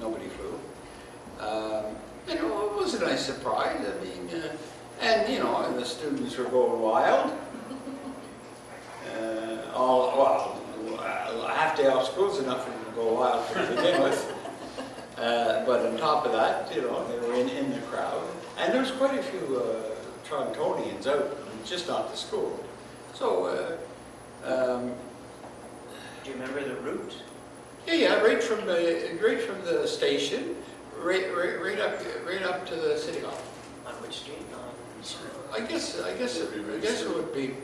nobody flew. You know, it was a nice surprise. I mean, and you know, and the students were going wild. Well, a half day off school is enough for them to go wild to begin with. But on top of that, you know, they were in the crowd. And there was quite a few Torontonians out, just not the school. So, do you remember the route? yeah, right from the station, right up to the city hall. On which street? I guess it would be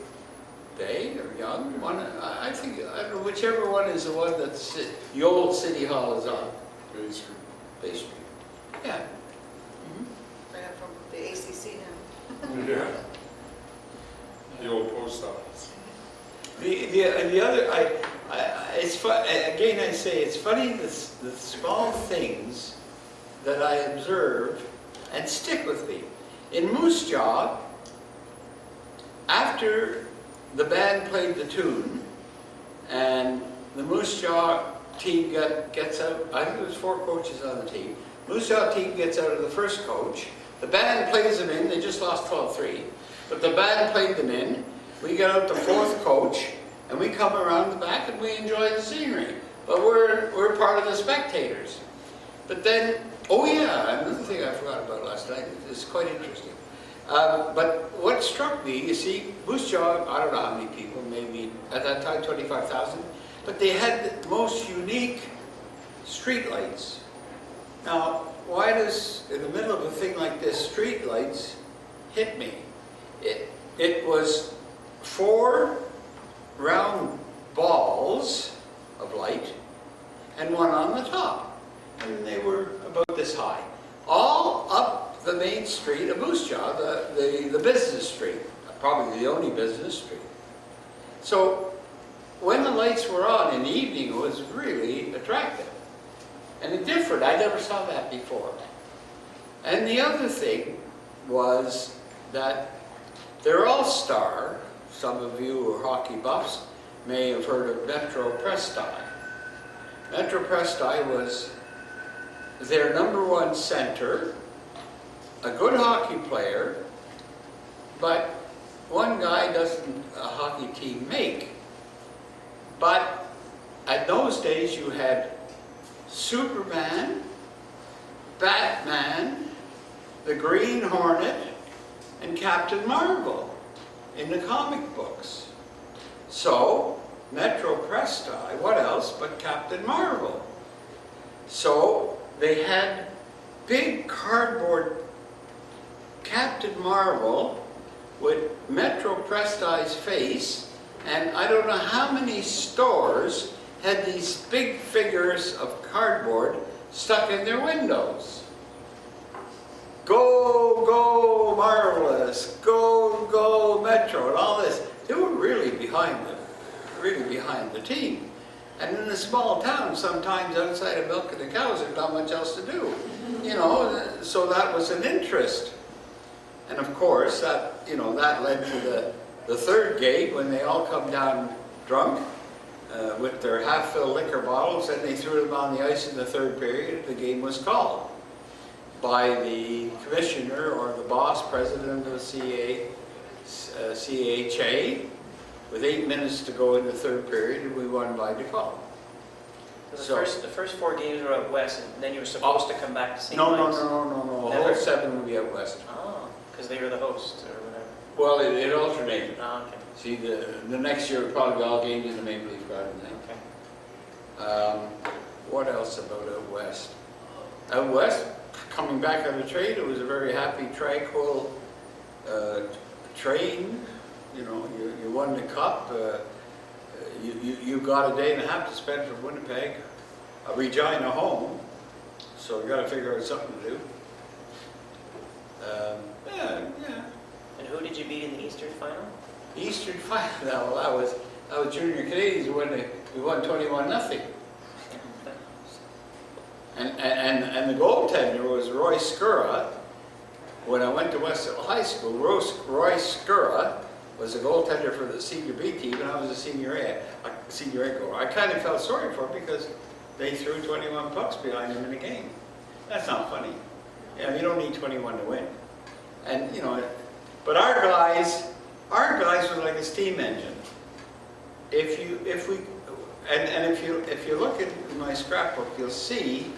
Bay or Young. One, I think, I don't know, whichever one is the one that's the old city hall is on. Bay Street. Bay Street. Yeah. Right up from the ACC now. Yeah. The old post office. The other, it's fun, again I say, it's funny the small things that I observe and stick with me. In Moose Jaw, after the band played the tune and the Moose Jaw team gets out, I think there was 4 coaches on the team. Moose Jaw team gets out of the first coach, the band plays them in, they just lost 12-3, but the band played them in. We get out the 4th coach, and we come around the back and we enjoy the scenery. But we're part of the spectators. But then, oh yeah, another thing I forgot about last night, it's quite interesting. But what struck me, you see, Moose Jaw, I don't know how many people, maybe at that time 25,000, but they had the most unique street lights. Now, why does, in the middle of a thing like this, street lights hit me? It was 4 round balls of light and one on the top. And they were about this high. All up the main street of Moose Jaw, the business street, probably the only business street. So when the lights were on in the evening, it was really attractive. And different, I never saw that before. And the other thing was that their all-star, some of you who are hockey buffs may have heard of Metro Presti. Metro Presti was their #1 center, a good hockey player, but one guy doesn't a hockey team make. But at those days you had Superman, Batman, the Green Hornet, and Captain Marvel in the comic books. So, Metro Presti, what else but Captain Marvel? So, they had big cardboard Captain Marvel with Metro Presti's face, and I don't know how many stores had these big figures of cardboard stuck in their windows. Go, go, Marvelous, go, go, Metro, and all this. They were really behind the team. And in a small town, sometimes outside of milking the cows, there's not much else to do. You know, so that was an interest. And of course, that, you know, that led to the 3rd gate when they all come down drunk with their half-filled liquor bottles, and they threw them on the ice in the 3rd period. The game was called by the commissioner or the boss president of CHA with 8 minutes to go in the 3rd period, and we won by default. So the first 4 games were out west, and then you were supposed to come back to St. No. Mike's. Whole 7 would be out west. Oh, because they were the hosts or whatever. Well, it alternated. Oh, okay. See, the next year would probably be all games in the Maple Leaf Garden then. Okay. What else about out west? Out west, coming back on the train, it was a very happy, tranquil train. You know, you won the cup. You got a day and a half to spend from Winnipeg, Regina home. So you got to figure out something to do. Yeah. And who did you beat in the Eastern final? Eastern final. That was Junior Canadians when we won 21-0. And the goaltender was Roy Skura. When I went to Westhill High School, Roy Skura was a goaltender for the senior B team, and I was a senior A goalie. I kind of felt sorry for him because they threw 21 pucks behind them in a game. That's not funny. You don't need 21 to win. And, but our guys were like a steam engine. If you look at my scrapbook, you'll see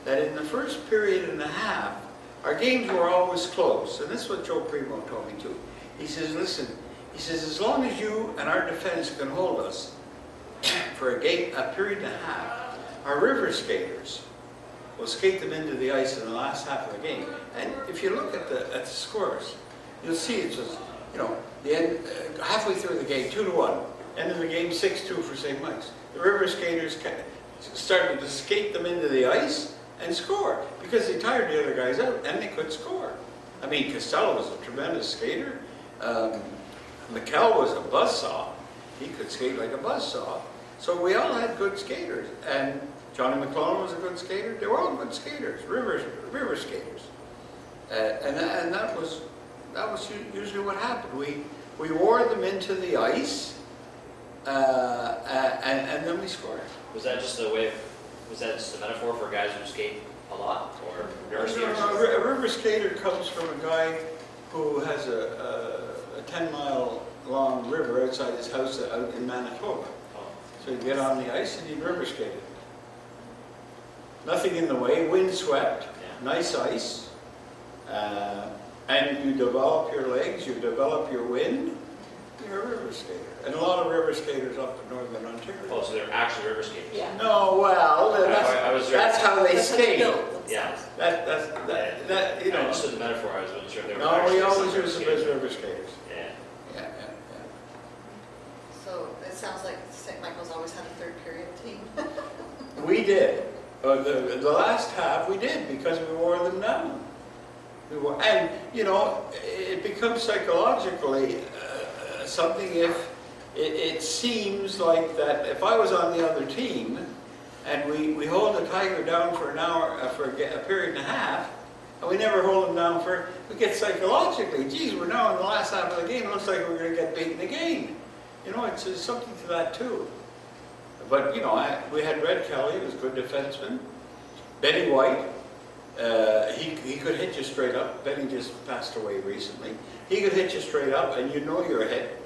that in the first period and a half, our games were always close. And this is what Joe Primo told me too. He says, listen, as long as you and our defense can hold us for a period and a half, our river skaters will skate them into the ice in the last half of the game. And if you look at the scores, you'll see it's just, the end, halfway through the game, 2-1. End of the game, 6-2 for St. Mike's. The river skaters started to skate them into the ice and score because they tired the other guys out and they could score. I mean, Costello was a tremendous skater. McKell was a buzzsaw. He could skate like a buzzsaw. So we all had good skaters. And Johnny McClellan was a good skater. They were all good skaters, river skaters. And that was usually what happened. We wore them into the ice, and then we scored. Was that just a metaphor for guys who skate a lot, or river skaters? A river skater comes from a guy who has a 10-mile long river outside his house out in Manitoba. Oh. So he'd get on the ice and he'd river skate it. Nothing in the way, windswept, nice ice, and you develop your legs, you develop your wind, you're a river skater. And a lot of river skaters up in Northern Ontario. Oh, so they're actually river skaters? Yeah. No, well, that's how they skate. Yeah. That, I understood the metaphor, I wasn't sure if they were No, actually we always river use them as skaters. river skaters. Yeah. So it sounds like St. Michael's always had a third period team. We did. The last half we did because we wore them down. And, it becomes psychologically something if it seems like that if I was on the other team and we hold the Tiger down for an hour, for a period and a half, and we never hold them down we get psychologically, geez, we're now in the last half of the game, it looks like we're going to get beaten again. It's something to that too. But, we had Red Kelly, who was a good defenseman. Benny White, he could hit you straight up. Benny just passed away recently. He could hit you straight up and you're hit.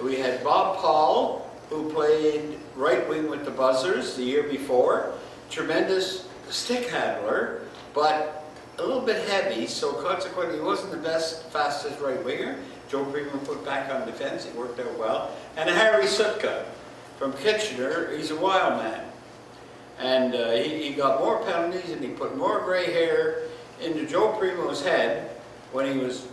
We had Bob Paul, who played right wing with the Buzzers the year before. Tremendous stick handler, but a little bit heavy, so consequently he wasn't the best, fastest right winger. Joe Primo put back on defense, it worked out well. And Harvey Sutka from Kitchener, he's a wild man. And he got more penalties and he put more gray hair into Joe Primo's head when he was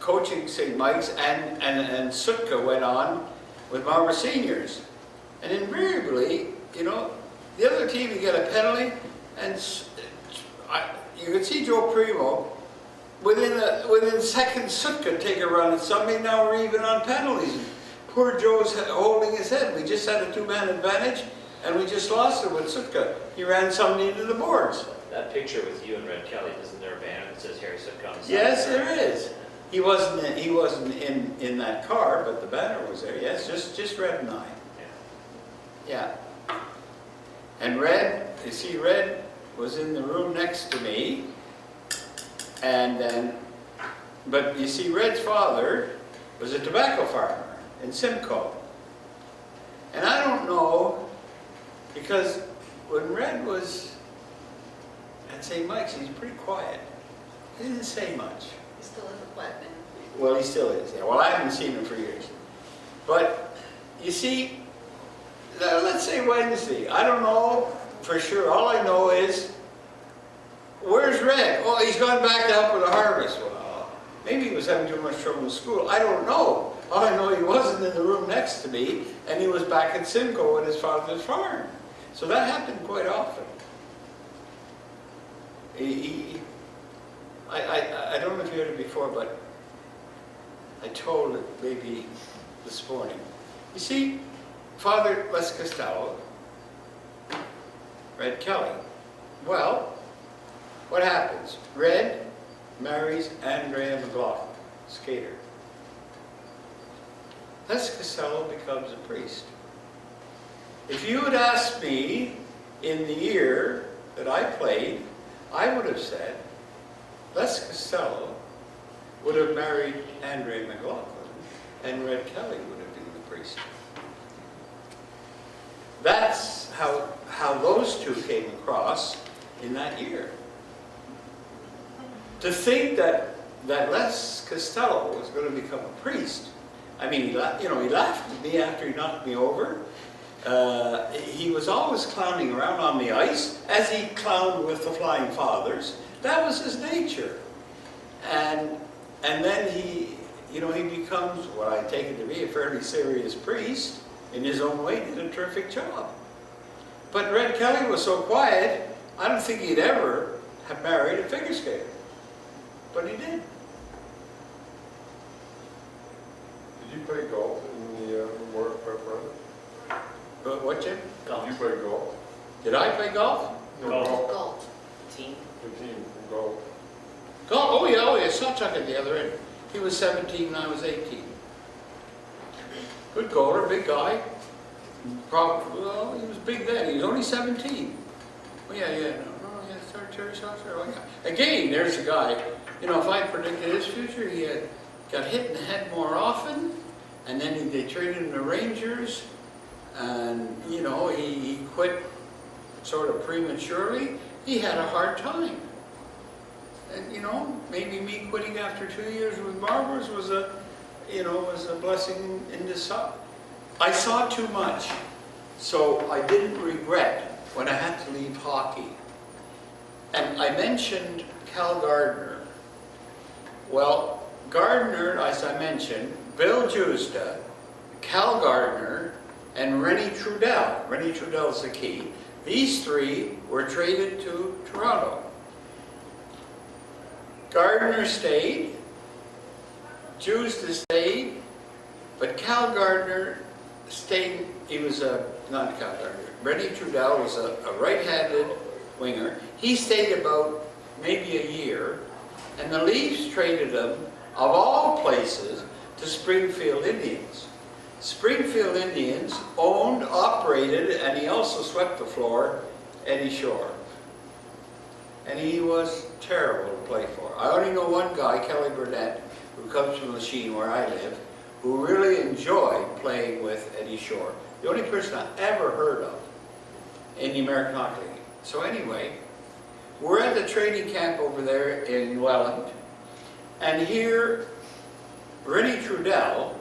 coaching St. Mike's, and Sutka went on with Marmor Seniors. And invariably, the other team, you get a penalty, and you could see Joe Primo, within seconds, Sutka take a run at somebody. Now we're even on penalties. Poor Joe's holding his head. We just had a 2-man advantage, and we just lost it with Sutka. He ran somebody into the boards. That picture with you and Red Kelly, isn't there a banner that says Harry Sutka on the side? Yes, there is. He wasn't in that car, but the banner was there. Yes, just Red and I. Yeah. And Red, you see, Red was in the room next to me, but you see, Red's father was a tobacco farmer in Simcoe. And I don't know, because when Red was at St. Mike's, he's pretty quiet. He didn't say much. He still is a quiet man. Well, he still is, yeah. Well, I haven't seen him for years. But, you see, let's say Wednesday. I don't know for sure. All I know is, where's Red? Oh, he's gone back to help with the harvest. Well, maybe he was having too much trouble in school. I don't know. All I know, he wasn't in the room next to me, and he was back at Simcoe at his father's farm. So that happened quite often. I don't know if you heard it before, but I told it maybe this morning. You see, Father Les Costello, Red Kelly. Well, what happens? Red marries Andrea McLaughlin, skater. Les Costello becomes a priest. If you had asked me in the year that I played, I would have said Les Costello would have married Andre McLaughlin and Red Kelly would have been the priest. That's how those two came across in that year. To think that Les Costello was going to become a priest, I mean, he laughed at me after he knocked me over. He was always clowning around on the ice, as he clowned with the Flying Fathers. That was his nature. And then he becomes what I take it to be a fairly serious priest in his own way, did a terrific job. But Red Kelly was so quiet, I don't think he'd ever have married a figure skater. But he did. Did you play golf in the work preparatory? But what, Jim? Did you play golf? Did I play golf? No, Golf. Gold. Team? The team from golf. Golf? Oh yeah, Sawchuck at the other end. He was 17 and I was 18. Good goaler, big guy. Well, he was big then. He was only 17. Oh yeah, Terry Saucer. Oh, yeah. Again, there's a guy. If I predicted his future, he had got hit in the head more often, and then they traded him to Rangers, and he quit sort of prematurely. He had a hard time, and maybe me quitting after 2 years with Barbers was a blessing in disguise. I saw too much, so I didn't regret when I had to leave hockey. And I mentioned Cal Gardner. Well, Gardner, as I mentioned, Bill Justa, Cal Gardner, and Rennie Trudell. Rennie Trudell's the key. These three were traded to Toronto. Gardner stayed, Justa stayed, but Cal Gardner stayed. He was not Cal Gardner. Rennie Trudell was a right-handed winger. He stayed about maybe a year, and the Leafs traded him, of all places, to Springfield Indians. Springfield Indians owned, operated, and he also swept the floor, Eddie Shore. And he was terrible to play for. I only know one guy, Kelly Burnett, who comes from Lachine, where I live, who really enjoyed playing with Eddie Shore. The only person I ever heard of in the American Hockey League. So anyway, we're at the training camp over there in Welland, and here Rennie Trudell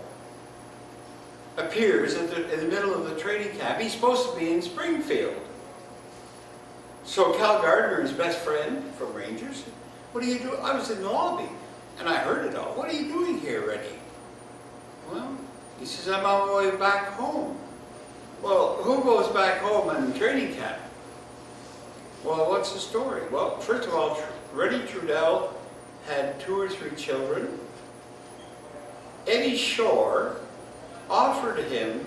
appears in the middle of the training camp. He's supposed to be in Springfield. So Cal Gardner, his best friend from Rangers, what are you doing? I was in the lobby, and I heard it all. What are you doing here, Rennie? Well, he says, I'm on my way back home. Well, who goes back home in training camp? Well, what's the story? Well, first of all, Rennie Trudell had 2 or 3 children. Eddie Shore offered him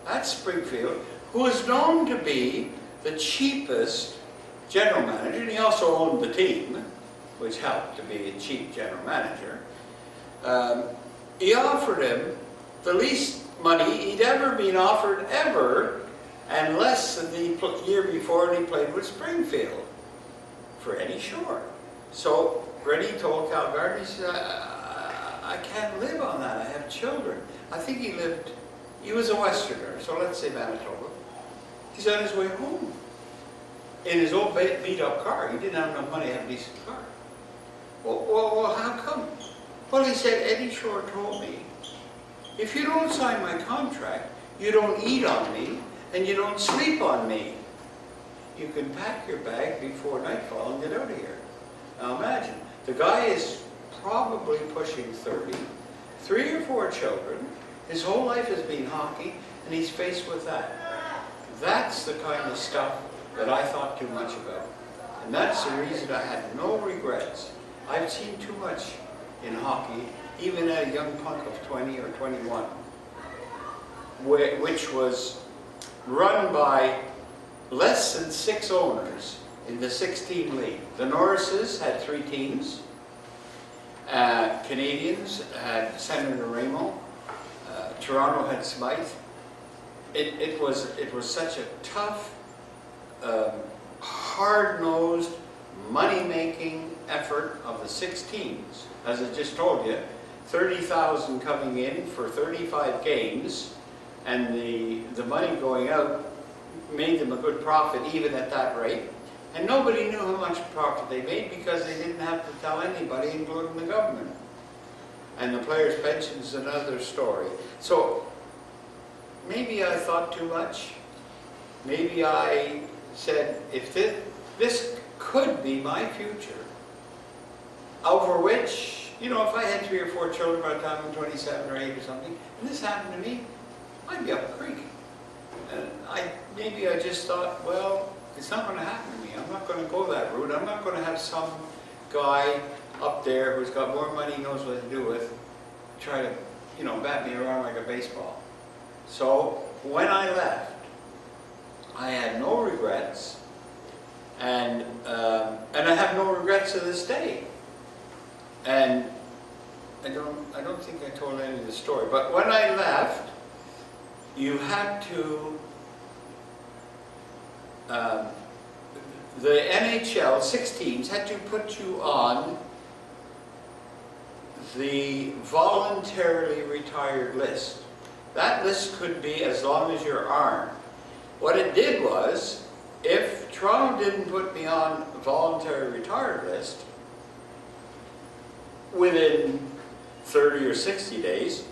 at Springfield, who was known to be the cheapest general manager, and he also owned the team, which helped to be a cheap general manager. He offered him the least money he'd ever been offered ever, and less than the year before, and he played with Springfield for Eddie Shore. So Rennie told Cal Gardner, he said, I can't live on that, I have children. I think he was a Westerner, so let's say Manitoba. He's on his way home in his old beat-up car. He didn't have enough money to have a decent car. Well, how come? Well, he said, Eddie Shore told me, if you don't sign my contract, you don't eat on me, and you don't sleep on me. You can pack your bag before nightfall and get out of here. Now imagine, the guy is probably pushing 30, 3 or 4 children, his whole life has been hockey, and he's faced with that. That's the kind of stuff that I thought too much about. And that's the reason I had no regrets. I've seen too much in hockey, even at a young punk of 20 or 21, which was run by less than 6 owners in the 6-team league. The Norrises had 3 teams. Canadians had Senator Rameau. Toronto had Smythe. It was such a tough hard-nosed, money-making effort of the 6 teams. As I just told you, 30,000 coming in for 35 games, and the money going out made them a good profit even at that rate. And nobody knew how much profit they made because they didn't have to tell anybody, including the government. And the players' pensions is another story. So maybe I thought too much. Maybe I said, if this could be my future, over which, you know, if I had 3 or 4 children by the time I'm 27 or 8 or something, and this happened to me, I'd be up the creek. And maybe I just thought, well, it's not going to happen to me. I'm not going to go that route. I'm not going to have some guy up there who's got more money, knows what to do with, try to, you know, bat me around like a baseball. So when I left, I had no regrets, and I have no regrets to this day. And I don't think I told any of the story, but when I left, you had to, the NHL, 6 teams, had to put you on the voluntarily retired list. That list could be as long as your arm. What it did was, if Toronto didn't put me on the voluntary retired list, within 30 or 60 days,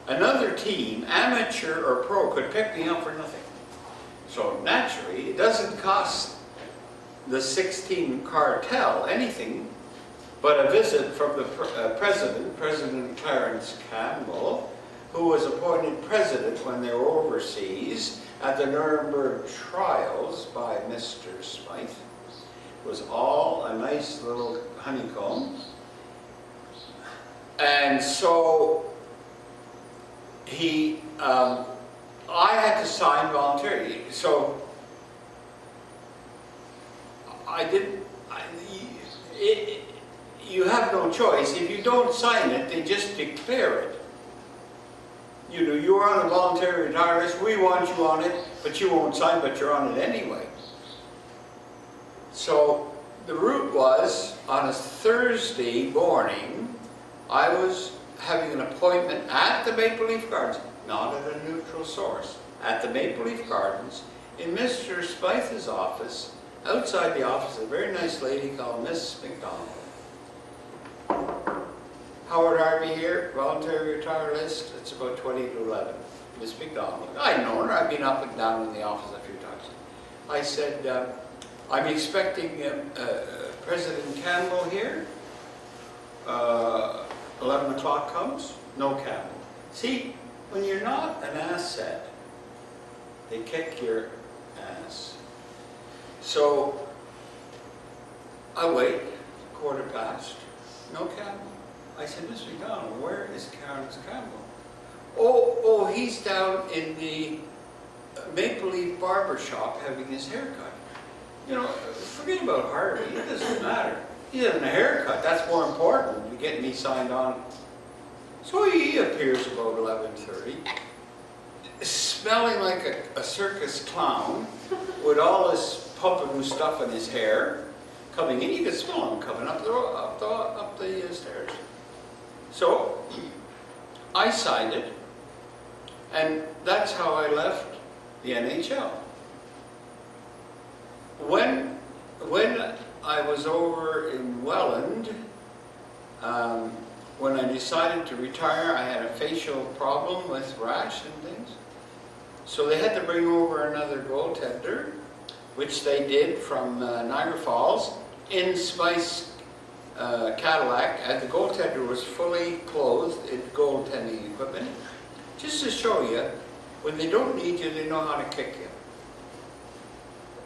another team, amateur or pro, could pick me up for nothing. So naturally, it doesn't cost the 6-team cartel anything but a visit from the President Clarence Campbell, who was appointed president when they were overseas at the Nuremberg trials by Mr. Smythe. It was all a nice little honeycomb. And so I had to sign voluntarily. So you have no choice. If you don't sign it, they just declare it. You know, you're on a voluntary retirement list, we want you on it, but you won't sign, but you're on it anyway. So the route was, on a Thursday morning, I was having an appointment at the Maple Leaf Gardens, not at a neutral source, at the Maple Leaf Gardens, in Mr. Smythe's office. Outside the office, a very nice lady called Miss McDonald. Howard Harvey here, voluntary retired list. It's about 20 to 11. Miss McDonald. I've known her. I've been up and down in the office a few times. I said, I'm expecting President Campbell here. 11 o'clock comes, no Campbell. See, when you're not an asset, they kick your ass. So I wait, 1:15, no Campbell. I said, Miss McDonald, where is Clarence Campbell? Oh, he's down in the Maple Leaf barber shop having his haircut. You know, forget about Harvey, it doesn't matter. He's having a haircut, that's more important than getting me signed on. So he appears about 11:30, smelling like a circus clown, with all this pompous stuff in his hair, coming in. You could smell him coming up the stairs. So I signed it, and that's how I left the NHL. When I was over in Welland, when I decided to retire, I had a facial problem with rash and things. So they had to bring over another goaltender, which they did from Niagara Falls in Smythe's Cadillac, and the goaltender was fully clothed in goaltending equipment. Just to show you, when they don't need you, they know how to kick you.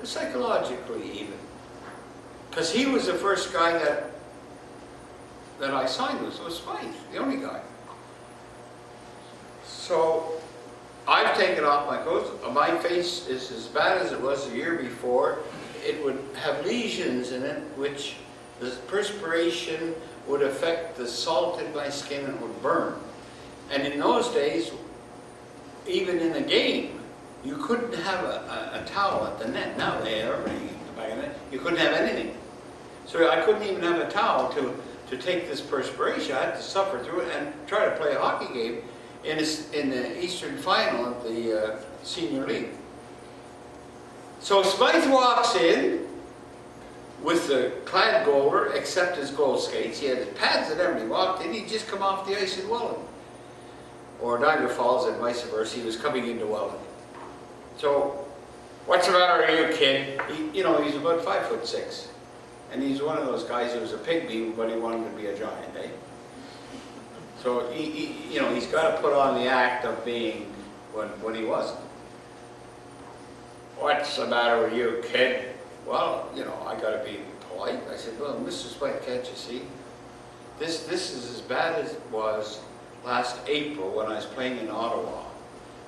Psychologically even. Because he was the first guy that I signed with, was Smythe, the only guy. So I've taken off my coat. My face is as bad as it was the year before. It would have lesions in it, which the perspiration would affect the salt in my skin and it would burn. And in those days, even in a game, you couldn't have a towel at the net. Now they have everything in the back of the net. You couldn't have anything. So I couldn't even have a towel to take this perspiration. I had to suffer through it and try to play a hockey game in the Eastern Final of the Senior League. So Smythe walks in with the clad goaler, except his goal skates. He had his pads and everything. He walked in, he'd just come off the ice in Welland. Or Niagara Falls and vice versa. He was coming into Welland. So, what's the matter with you, kid? You know, he's about 5'6". And he's one of those guys who was a pygmy, but he wanted to be a giant, eh? So, you know, he's got to put on the act of being when he wasn't. What's the matter with you, kid? Well, you know, I got to be polite. I said, well, Mr. Spike, can't you see? This is as bad as it was last April when I was playing in Ottawa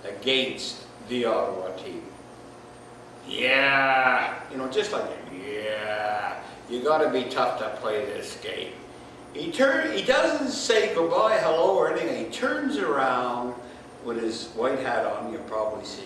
against the Ottawa team. Yeah, you know, just like, yeah, you got to be tough to play this game. He doesn't say goodbye, hello, or anything. He turns around with his white hat on, you probably see,